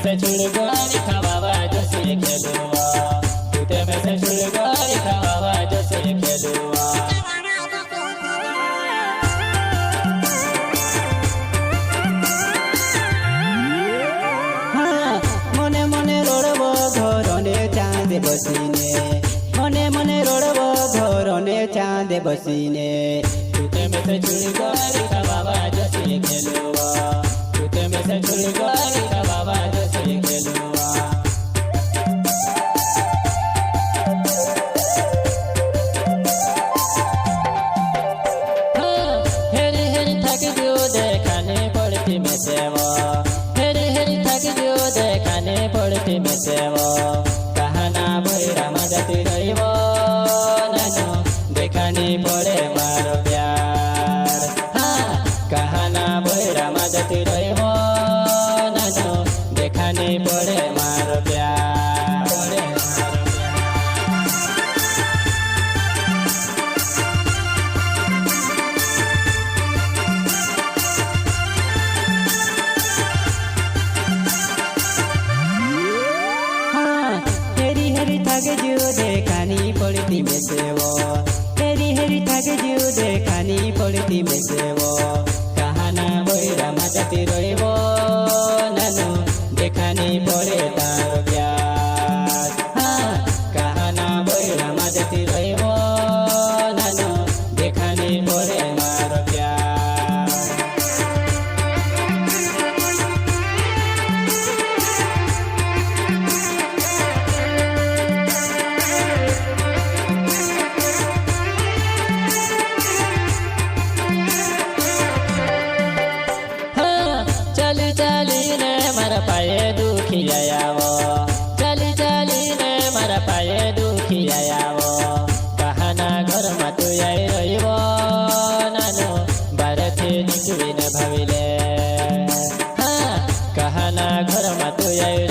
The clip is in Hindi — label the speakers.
Speaker 1: से छुड़गोरी खावा जो से खेलुआ टूटे में से छुड़गोरी खावा जो से खेलुआ
Speaker 2: मने मने रोड़बो घरने चांद बसीने मने मने रोड़बो घरने चांद बसीने
Speaker 1: टूटे में से छुड़गोरी खावा जो से खेलुआ टूटे में से छुड़गोरी खावा जो से खेलुआ हेरी हेरी थक जो देखाने पड़ती में सेवा हेरी हेरी थक जो देखाने पड़ती में सेवा कहना भैरा मदती रहीबो नानो देखानी पड़े मारो प्यार कहना भैरा मदती रहीबो नानो देखानी पड़े मारो प्यार
Speaker 2: हेरी हेरी थक जो देखानी पड़ती में सेवो हेरी हेरी थक जो देखानी पड़ती में सेवो कहना भैरा मदती रहीबो नानो देखानी पड़े तारो प्यार कहना भैरा मदती रहीबो नानो देखानी पड़े मारो प्यार
Speaker 1: चली चली ने मारा पाए दुखी आयावो चली चली ने मारा पाए दुखी आयावो कहना घर में तू आई रहीबो नानो बारथी निचुई ने भाविले कहना घर में तू आई